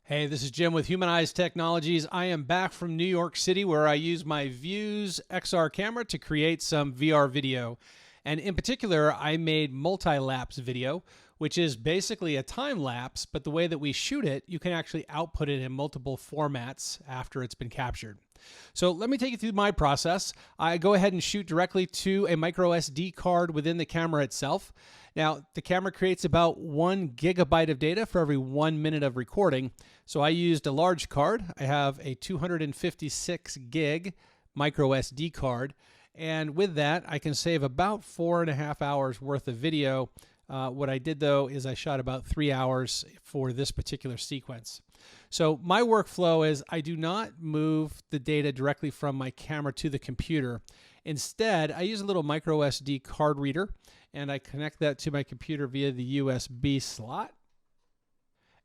Hey, this is Jim with Humanize Technologies. I am back from New York City where I use my Vuze XR camera to create some VR video. And in particular, I made MultiLapse video, which is basically a time lapse, but the way that we shoot it, you can actually output it in multiple formats after it's been captured. So let me take you through my process. I go ahead and shoot directly to a micro SD card within the camera itself. Now, the camera creates about 1 gigabyte of data for every 1 minute of recording. So I used a large card. I have a 256 gig micro SD card. And with that, I can save about 4.5 hours worth of video. What I did though is I shot about 3 hours for this particular sequence. So my workflow is I do not move the data directly from my camera to the computer. Instead, I use a little micro SD card reader and I connect that to my computer via the USB slot.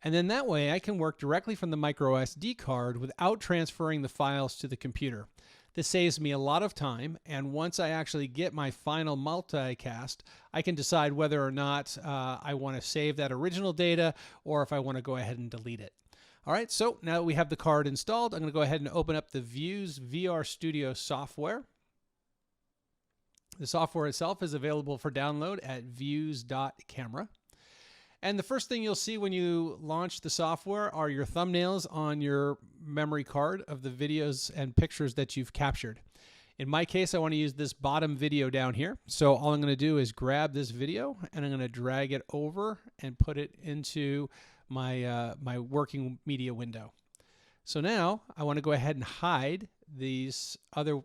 And then that way I can work directly from the micro SD card without transferring the files to the computer. This saves me a lot of time, and once I actually get my final multicast, I can decide whether or not I want to save that original data or if I want to go ahead and delete it. All right, so now that we have the card installed, I'm going to go ahead and open up the Vuze VR Studio software. The software itself is available for download at vuze.camera. And the first thing you'll see when you launch the software are your thumbnails on your memory card of the videos and pictures that you've captured. In my case, I want to use this bottom video down here. So all I'm going to do is grab this video and I'm going to drag it over and put it into my, my working media window. So now I want to go ahead and hide these other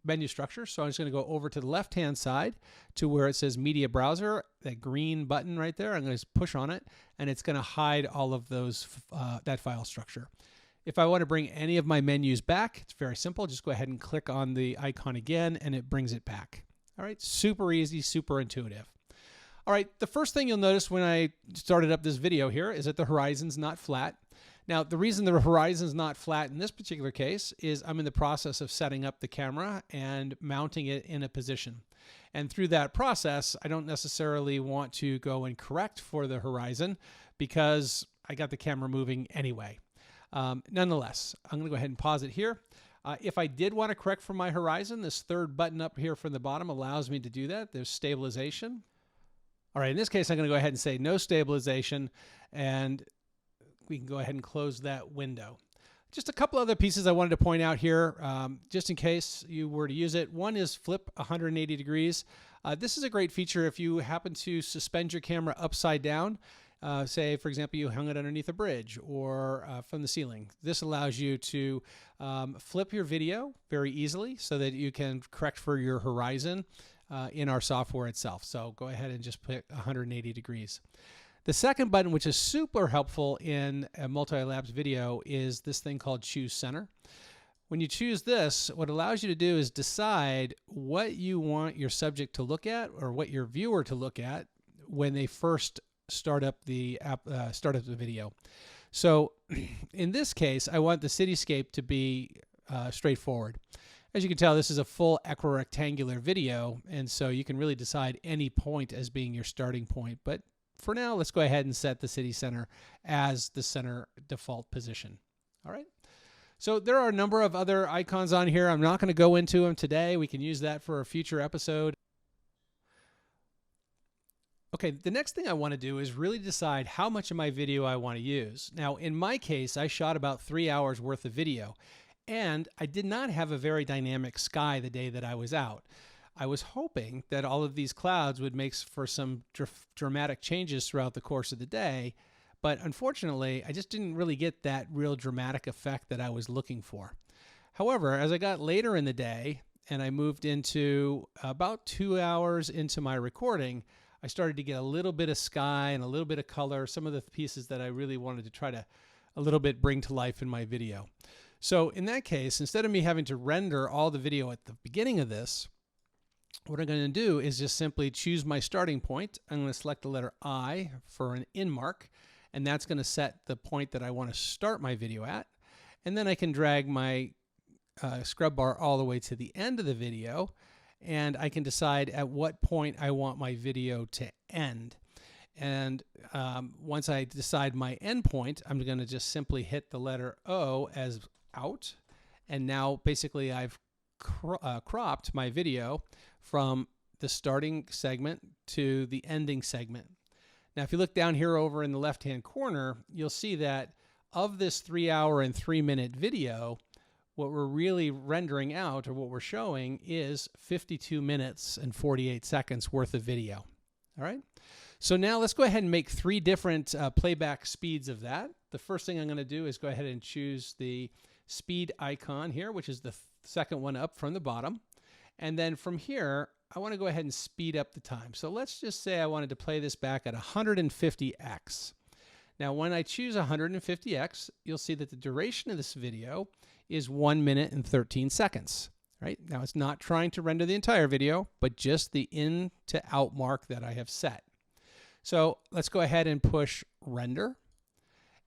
menu structure. So I'm just going to go over to the left-hand side to where it says Media Browser, that green button right there. I'm going to push on it, and it's going to hide all of those that file structure. If I want to bring any of my menus back, it's very simple. Just go ahead and click on the icon again, and it brings it back. All right, super easy, super intuitive. All right, the first thing you'll notice when I started up this video here is that the horizon's not flat. Now, the reason the horizon's not flat in this particular case is I'm in the process of setting up the camera and mounting it in a position. And through that process, I don't necessarily want to go and correct for the horizon because I got the camera moving anyway. Nonetheless, I'm going to go ahead and pause it here. If I did want to correct for my horizon, this third button up here from the bottom allows me to do that. There's stabilization. All right, in this case, I'm going to go ahead and say no stabilization, and we can go ahead and close that window. Just a couple other pieces I wanted to point out here, just in case you were to use it. One is flip 180 degrees. This is a great feature if you happen to suspend your camera upside down. Say, for example, you hung it underneath a bridge or from the ceiling. This allows you to flip your video very easily so that you can correct for your horizon in our software itself. So go ahead and just put 180 degrees. The second button, which is super helpful in a multi-lapse video, is this thing called Choose Center. When you choose this, what it allows you to do is decide what you want your subject to look at or what your viewer to look at when they first start up the video. So in this case, I want the cityscape to be straightforward. As you can tell, this is a full equirectangular video, and so you can really decide any point as being your starting point. But for now, let's go ahead and set the city center as the center default position. All right. So there are a number of other icons on here. I'm not going to go into them today. We can use that for a future episode. Okay, the next thing I want to do is really decide how much of my video I want to use. Now, in my case, I shot about 3 hours worth of video, and I did not have a very dynamic sky the day that I was out. I was hoping that all of these clouds would make for some dramatic changes throughout the course of the day, but unfortunately, I just didn't really get that real dramatic effect that I was looking for. However, as I got later in the day and I moved into about 2 hours into my recording, I started to get a little bit of sky and a little bit of color, some of the pieces that I really wanted to try to a little bit bring to life in my video. So in that case, instead of me having to render all the video at the beginning of this, what I'm going to do is just simply choose my starting point. I'm going to select the letter I for an in mark, and that's going to set the point that I want to start my video at. And then I can drag my scrub bar all the way to the end of the video, and I can decide at what point I want my video to end. And once I decide my endpoint, I'm going to just simply hit the letter O as out. And now basically I've cropped my video from the starting segment to the ending segment. Now, if you look down here over in the left-hand corner, you'll see that of this 3 hour and 3 minute video, what we're really rendering out, or what we're showing, is 52 minutes and 48 seconds worth of video. All right. So now let's go ahead and make 3 different playback speeds of that. The first thing I'm going to do is go ahead and choose the speed icon here, which is the second one up from the bottom. And then from here, I want to go ahead and speed up the time. So let's just say I wanted to play this back at 150x. Now, when I choose 150x, you'll see that the duration of this video is 1 minute and 13 seconds. Right? Now, it's not trying to render the entire video, but just the in to out mark that I have set. So let's go ahead and push render.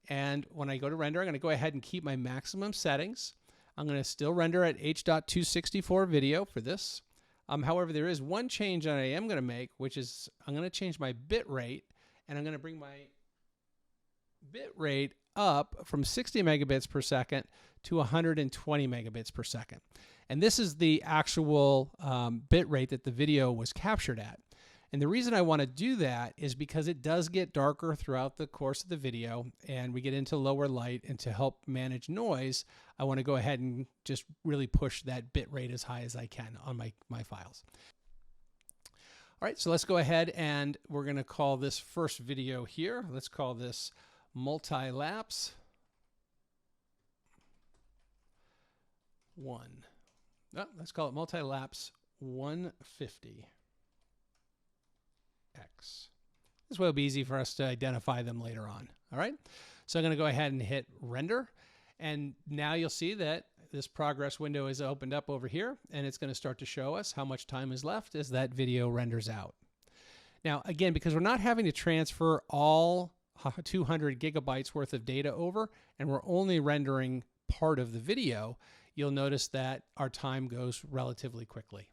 And when I go to render, I'm going to go ahead and keep my maximum settings. I'm going to still render at H.264 video for this. However, there is one change that I am going to make, which is I'm going to change my bit rate, and I'm going to bring my bit rate up from 60 megabits per second to 120 megabits per second. And this is the actual bit rate that the video was captured at. And the reason I want to do that is because it does get darker throughout the course of the video, and we get into lower light, and to help manage noise, I want to go ahead and just really push that bit rate as high as I can on my files. All right, so let's go ahead and we're going to call this first video here. Let's call this MultiLapse 1. Oh, let's call it MultiLapse 150. X. This way it'll be easy for us to identify them later on. All right. So I'm going to go ahead and hit render. And now you'll see that this progress window is opened up over here, and it's going to start to show us how much time is left as that video renders out. Now, again, because we're not having to transfer all 200 gigabytes worth of data over, and we're only rendering part of the video, you'll notice that our time goes relatively quickly.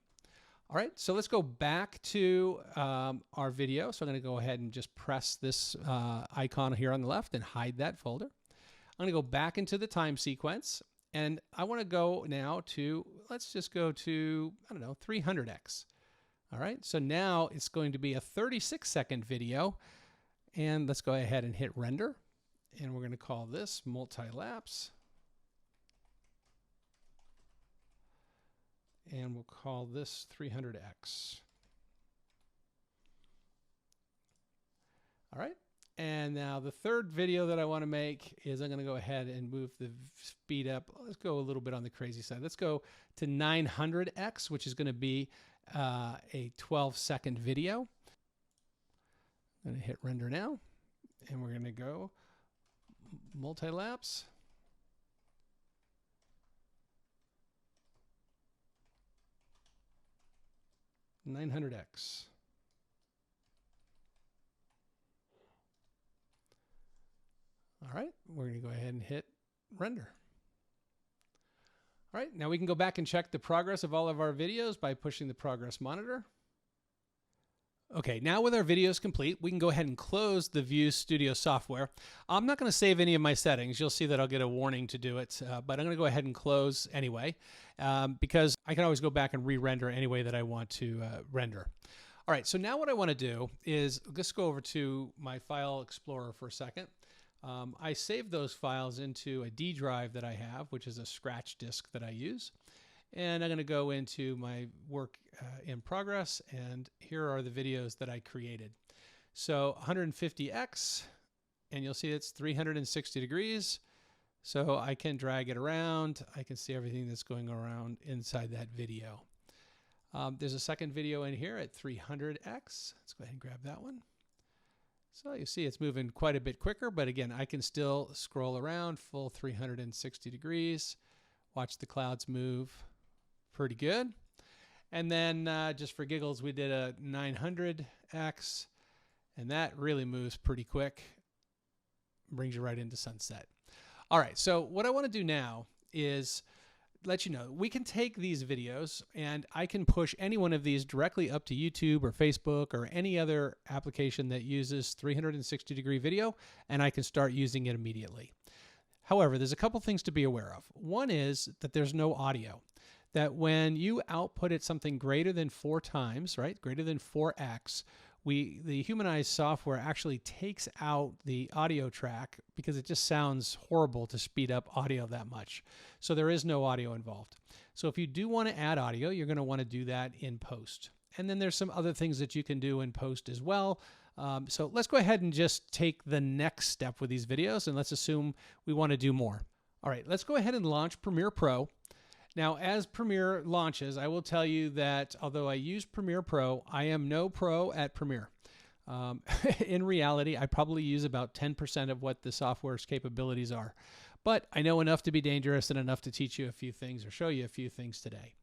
All right, so let's go back to our video. So I'm going to go ahead and just press this icon here on the left and hide that folder. I'm going to go back into the time sequence, and I want to go now to, let's just go to, I don't know, 300x. All right, so now it's going to be a 36-second video, and let's go ahead and hit render, and we're going to call this MultiLapse. And we'll call this 300x. All right. And now the third video that I want to make is I'm going to go ahead and move the speed up. Let's go a little bit on the crazy side. Let's go to 900x, which is going to be a 12-second video. I'm going to hit render now, and we're going to go MultiLapse 900x. All right, we're going to go ahead and hit render. All right, now we can go back and check the progress of all of our videos by pushing the progress monitor. Okay, now with our videos complete, we can go ahead and close the Vuze Studio software. I'm not going to save any of my settings. You'll see that I'll get a warning to do it, but I'm going to go ahead and close anyway, because I can always go back and re-render any way that I want to render. All right, so now what I want to do is let's go over to my File Explorer for a second. I saved those files into a D drive that I have, which is a scratch disk that I use. And I'm going to go into my work in progress, and here are the videos that I created. So 150x, and you'll see it's 360 degrees. So I can drag it around. I can see everything that's going around inside that video. There's a second video in here at 300x. Let's go ahead and grab that one. So you see it's moving quite a bit quicker, but again, I can still scroll around full 360 degrees, watch the clouds move. Pretty good. And then just for giggles, we did a 900x, and that really moves pretty quick. Brings you right into sunset. All right, so what I want to do now is let you know, we can take these videos and I can push any one of these directly up to YouTube or Facebook or any other application that uses 360-degree video, and I can start using it immediately. However, there's a couple things to be aware of. One is that there's no audio. That when you output it something greater than 4 times, right, greater than 4x, the humanized software actually takes out the audio track because it just sounds horrible to speed up audio that much. So there is no audio involved. So if you do want to add audio, you're going to want to do that in post. And then there's some other things that you can do in post as well. So let's go ahead and just take the next step with these videos, and let's assume we want to do more. All right, let's go ahead and launch Premiere Pro. Now, as Premiere launches, I will tell you that although I use Premiere Pro, I am no pro at Premiere. In reality, I probably use about 10% of what the software's capabilities are. But I know enough to be dangerous and enough to teach you a few things or show you a few things today.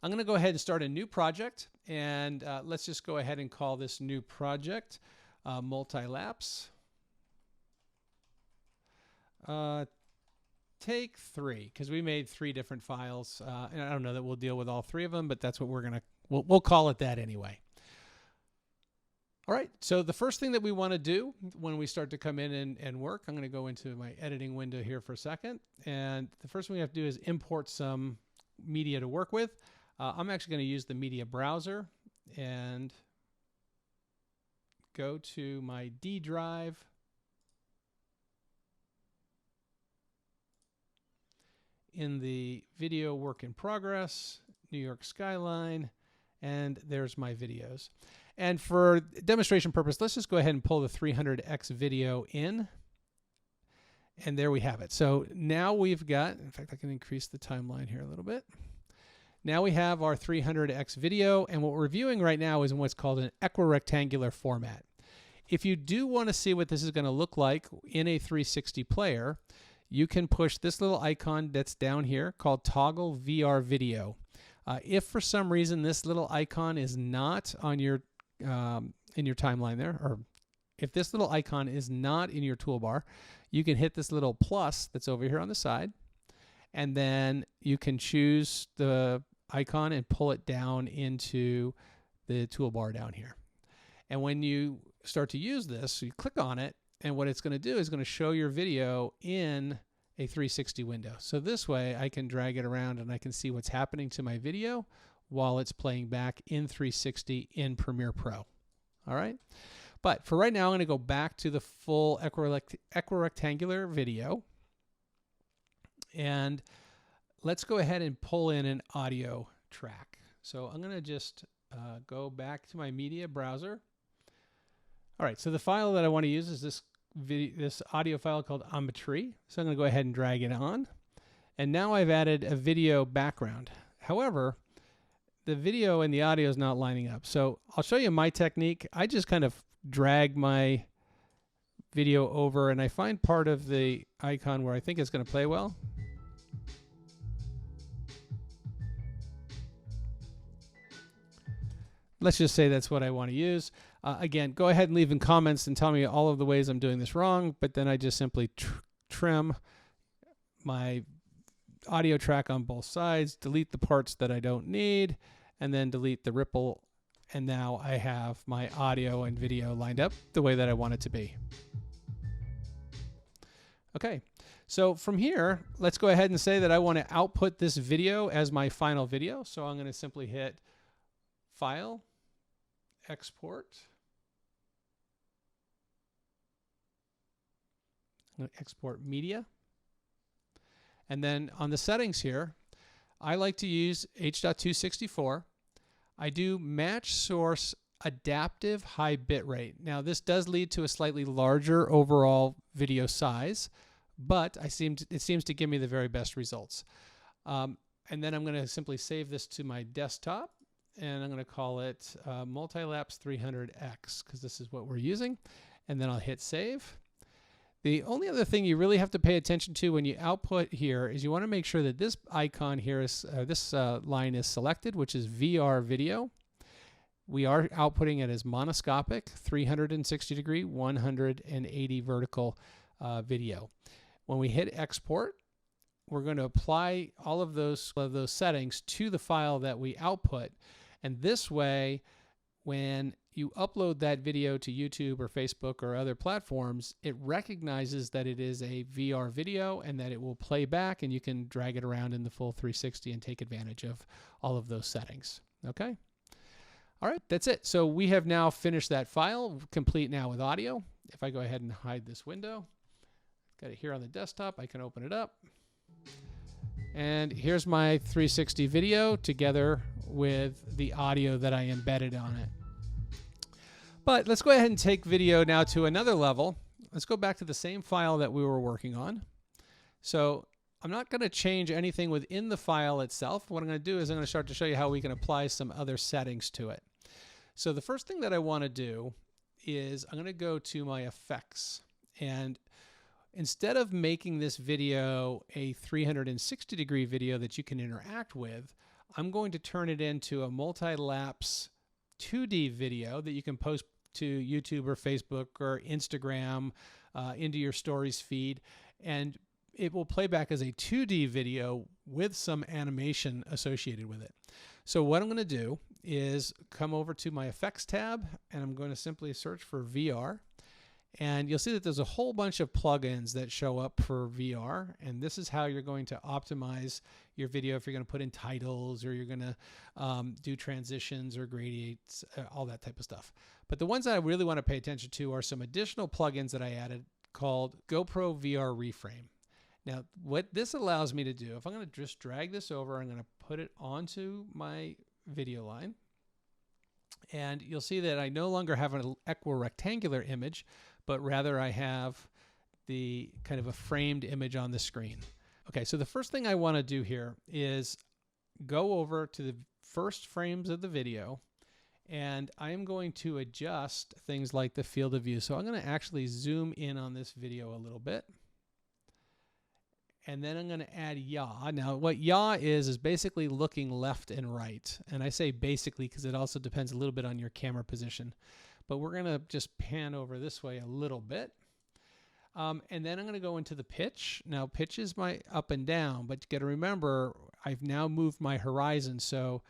I'm going to go ahead and start a new project, and let's just go ahead and call this new project MultiLapse. Take 3, because we made 3 different files, and I don't know that we'll deal with all 3 of them, but that's what we'll call it that anyway. All right, so the first thing that we want to do when we start to come in and work, I'm going to go into my editing window here for a second, and the first thing we have to do is import some media to work with. I'm actually going to use the media browser and go to my D drive. In the video work in progress, New York skyline, and there's my videos. And for demonstration purpose, let's just go ahead and pull the 300x video in. And there we have it. So now we've got, in fact, I can increase the timeline here a little bit. Now we have our 300x video, and what we're viewing right now is in what's called an equirectangular format. If you do want to see what this is going to look like in a 360 player, you can push this little icon that's down here called Toggle VR Video. If for some reason this little icon is not on your in your timeline there, or if this little icon is not in your toolbar, you can hit this little plus that's over here on the side, and then you can choose the icon and pull it down into the toolbar down here. And when you start to use this, you click on it, and what it's going to do is going to show your video in a 360 window. So this way I can drag it around and I can see what's happening to my video while it's playing back in 360 in Premiere Pro. All right. But for right now, I'm going to go back to the full equirectangular video. And let's go ahead and pull in an audio track. So I'm going to just go back to my media browser. All right, so the file that I want to use is this audio file called Amatri. So I'm going to go ahead and drag it on. And now I've added a video background. However, the video and the audio is not lining up. So I'll show you my technique. I just kind of drag my video over, and I find part of the icon where I think it's going to play well. Let's just say that's what I want to use. Again, go ahead and leave in comments and tell me all of the ways I'm doing this wrong, but then I just simply trim my audio track on both sides, delete the parts that I don't need, and then delete the ripple. And now I have my audio and video lined up the way that I want it to be. Okay, so from here, let's go ahead and say that I want to output this video as my final video. So I'm going to simply hit File, Export. I'm going to export media. And then on the settings here, I like to use H.264. I do match source adaptive high bitrate. Now this does lead to a slightly larger overall video size, but it seems to give me the very best results. And then I'm going to simply save this to my desktop, and I'm going to call it MultiLapse 300X because this is what we're using. And then I'll hit save. The only other thing you really have to pay attention to when you output here is you want to make sure that this icon here is, this line is selected, which is VR video. We are outputting it as monoscopic, 360 degree, 180 vertical video. When we hit export, we're going to apply all of those settings to the file that we output. And this way, when you upload that video to YouTube or Facebook or other platforms, it recognizes that it is a VR video and that it will play back, and you can drag it around in the full 360 and take advantage of all of those settings. Okay? All right, that's it. So we have now finished that file, complete now with audio. If I go ahead and hide this window, got it here on the desktop, I can open it up. And here's my 360 video together with the audio that I embedded on it. But let's go ahead and take video now to another level. Let's go back to the same file that we were working on. So I'm not going to change anything within the file itself. What I'm going to do is I'm going to start to show you how we can apply some other settings to it. So the first thing that I want to do is I'm going to go to my effects, and instead of making this video a 360-degree video that you can interact with, I'm going to turn it into a multi-lapse 2D video that you can post to YouTube or Facebook or Instagram into your stories feed, and it will play back as a 2D video with some animation associated with it. So what I'm going to do is come over to my effects tab, and I'm going to simply search for VR. And you'll see that there's a whole bunch of plugins that show up for VR, and this is how you're going to optimize your video if you're going to put in titles, or you're going to do transitions or gradients, all that type of stuff. But the ones that I really want to pay attention to are some additional plugins that I added called GoPro VR Reframe. Now, what this allows me to do, if I'm going to just drag this over, I'm going to put it onto my video line, and you'll see that I no longer have an equirectangular image, but rather I have the kind of a framed image on the screen. Okay, so the first thing I want to do here is go over to the first frames of the video, and I am going to adjust things like the field of view. So I'm going to actually zoom in on this video a little bit. And then I'm going to add yaw. Now, what yaw is basically looking left and right. And I say basically because it also depends a little bit on your camera position. But we're going to just pan over this way a little bit. And then I'm going to go into the pitch. Now, pitch is my up and down, but you got to remember, I've now moved my horizon. So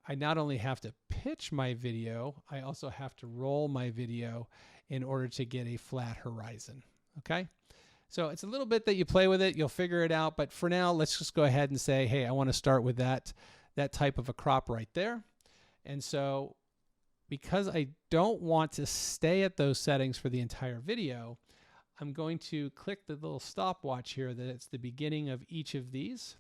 I not only have to pitch my video, I also have to roll my video in order to get a flat horizon. Okay? So it's a little bit that you play with it, you'll figure it out, but for now, let's just go ahead and say, hey, I want to start with that type of a crop right there. And so because I don't want to stay at those settings for the entire video, I'm going to click the little stopwatch here that it's the beginning of each of these.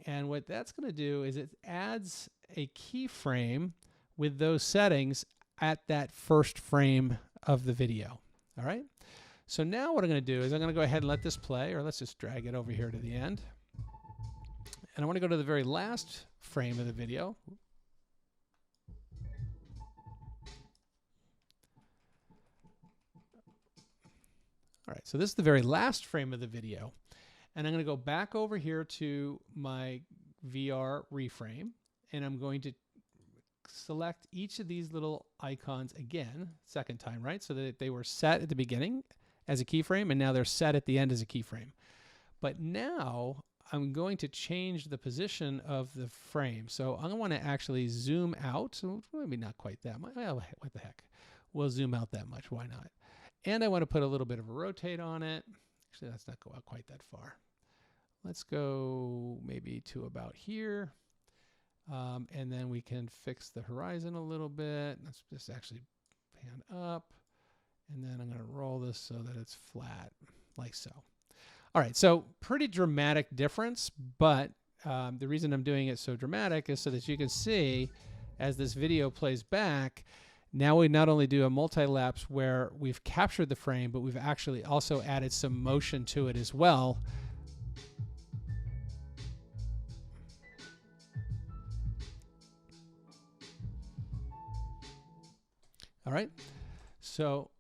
And what that's going to do is it adds a keyframe with those settings at that first frame of the video. All right? So now what I'm going to do is I'm going to go ahead and let this play, or let's just drag it over here to the end. And I want to go to the very last frame of the video. All right, so this is the very last frame of the video. And I'm going to go back over here to my VR reframe, and I'm going to select each of these little icons again, second time, right? So that they were set at the beginning as a keyframe, and now they're set at the end as a keyframe. But now I'm going to change the position of the frame. So I want to actually zoom out. So maybe not quite that much. Well, what the heck? We'll zoom out that much. Why not? And I want to put a little bit of a rotate on it. Actually, let's not go out quite that far. Let's go maybe to about here. And then we can fix the horizon a little bit. Let's just actually pan up. And then I'm going to roll this so that it's flat, like so. All right, so pretty dramatic difference, but the reason I'm doing it so dramatic is so that you can see as this video plays back, now we not only do a multi-lapse where we've captured the frame, but we've actually also added some motion to it as well. All right, so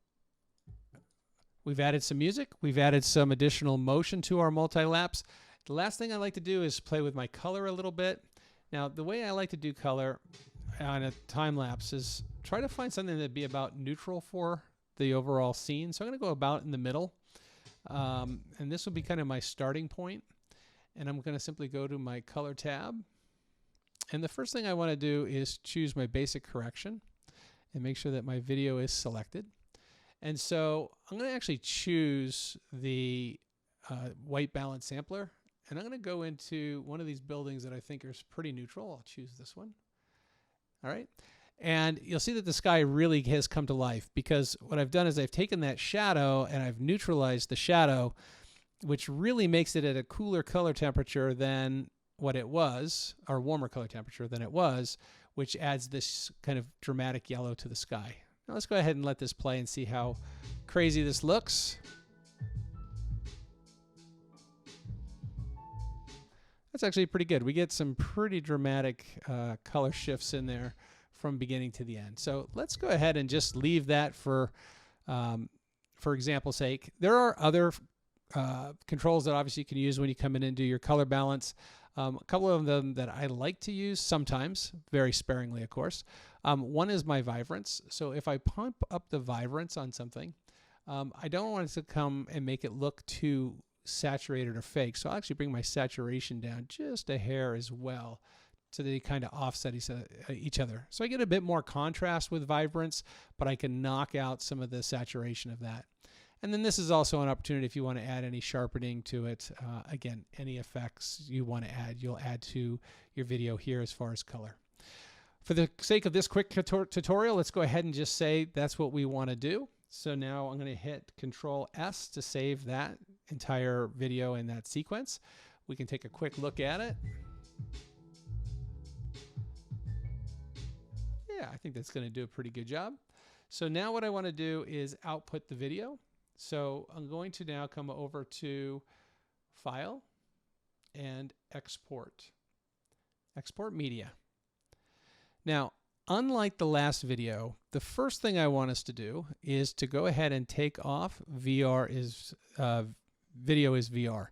we've added some music. We've added some additional motion to our multi-lapse. The last thing I like to do is play with my color a little bit. Now, the way I like to do color on a time lapse is try to find something that'd be about neutral for the overall scene. So I'm going to go about in the middle. And this will be kind of my starting point. And I'm going to simply go to my color tab. And the first thing I want to do is choose my basic correction and make sure that my video is selected. And so I'm going to actually choose the white balance sampler. And I'm going to go into one of these buildings that I think is pretty neutral. I'll choose this one. All right. And you'll see that the sky really has come to life, because what I've done is I've taken that shadow and I've neutralized the shadow, which really makes it at a cooler color temperature than what it was, or warmer color temperature than it was, which adds this kind of dramatic yellow to the sky. Now let's go ahead and let this play and see how crazy this looks. That's actually pretty good. We get some pretty dramatic color shifts in there from beginning to the end. So let's go ahead and just leave that for example's sake. There are other controls that obviously you can use when you come in and do your color balance. A couple of them that I like to use sometimes, very sparingly of course. One is my vibrance. So if I pump up the vibrance on something, I don't want it to come and make it look too saturated or fake. So I'll actually bring my saturation down just a hair as well, so they kind of offset each other. So I get a bit more contrast with vibrance, but I can knock out some of the saturation of that. And then this is also an opportunity if you want to add any sharpening to it. Again, any effects you want to add, you'll add to your video here as far as color. For the sake of this quick tutorial, let's go ahead and just say that's what we want to do. So now I'm going to hit Control S to save that entire video in that sequence. We can take a quick look at it. Yeah, I think that's going to do a pretty good job. So now what I want to do is output the video. So I'm going to now come over to File and Export. Export Media. Now, unlike the last video, the first thing I want us to do is to go ahead and take off video is VR,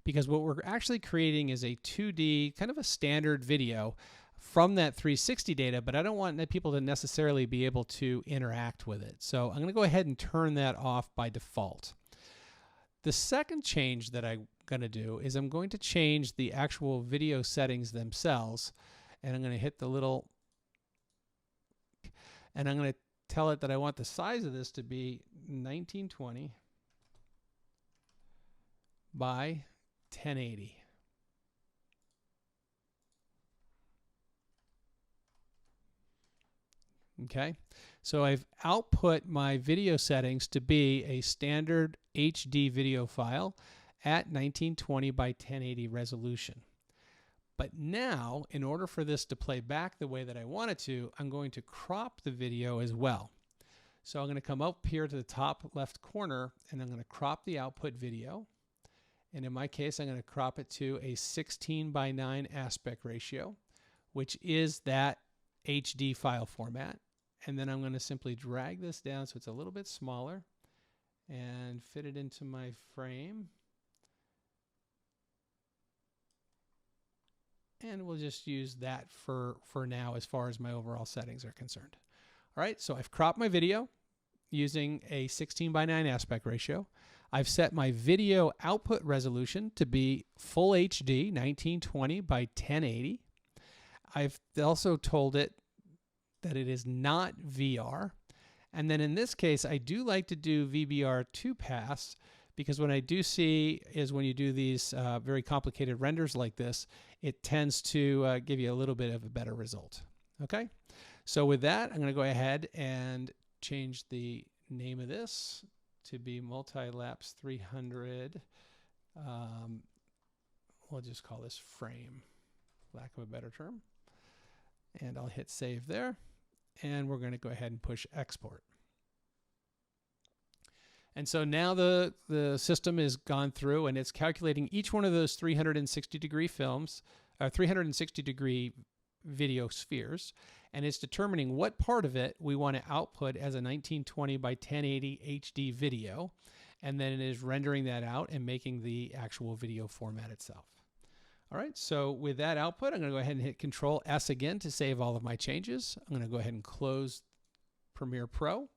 because what we're actually creating is a 2D, kind of a standard video from that 360 data, but I don't want people to necessarily be able to interact with it. So I'm going to go ahead and turn that off by default. The second change that I'm going to do is I'm going to change the actual video settings themselves, and I'm going to hit the little, and I'm going to tell it that I want the size of this to be 1920 by 1080. Okay, so I've output my video settings to be a standard HD video file at 1920 by 1080 resolution. But now, in order for this to play back the way that I want it to, I'm going to crop the video as well. So I'm going to come up here to the top left corner, and I'm going to crop the output video. And in my case, I'm going to crop it to a 16 by 9 aspect ratio, which is that HD file format. And then I'm going to simply drag this down so it's a little bit smaller and fit it into my frame. And we'll just use that for now as far as my overall settings are concerned. All right, so I've cropped my video using a 16 by 9 aspect ratio. I've set my video output resolution to be full HD, 1920 by 1080. I've also told it that it is not VR. And then in this case, I do like to do VBR 2-pass, because what I do see is when you do these very complicated renders like this, it tends to give you a little bit of a better result. Okay, so with that, I'm going to go ahead and change the name of this to be MultiLapse 300. We'll just call this frame, lack of a better term. And I'll hit save there. And we're going to go ahead and push export. And so now the system has gone through and it's calculating each one of those 360-degree films, 360-degree video spheres, and it's determining what part of it we want to output as a 1920 by 1080 HD video, and then it is rendering that out and making the actual video format itself. All right, so with that output, I'm going to go ahead and hit Control S again to save all of my changes. I'm going to go ahead and close Premiere Pro.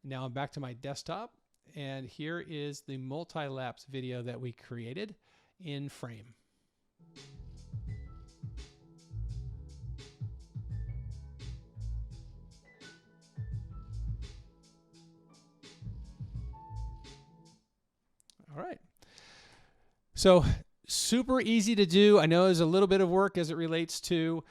Now I'm back to my desktop, And here is the multi-lapse video that we created in Frame. All right. So super easy to do. I know there's a little bit of work as it relates to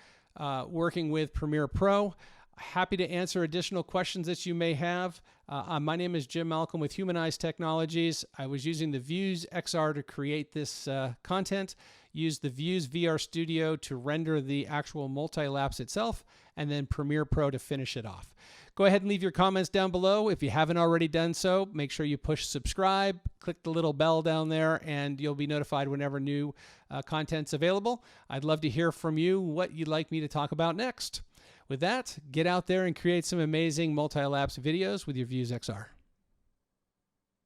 working with Premiere Pro. Happy to answer additional questions that you may have. My name is Jim Malcolm with Humanize Technologies. I was using the Vuze XR to create this content, used the Vuze VR Studio to render the actual multi-lapse itself, and then Premiere Pro to finish it off. Go ahead and leave your comments down below. If you haven't already done so, make sure you push subscribe, click the little bell down there, and you'll be notified whenever new content's available. I'd love to hear from you what you'd like me to talk about next. With that, get out there and create some amazing multi-lapse videos with your Vuze XR.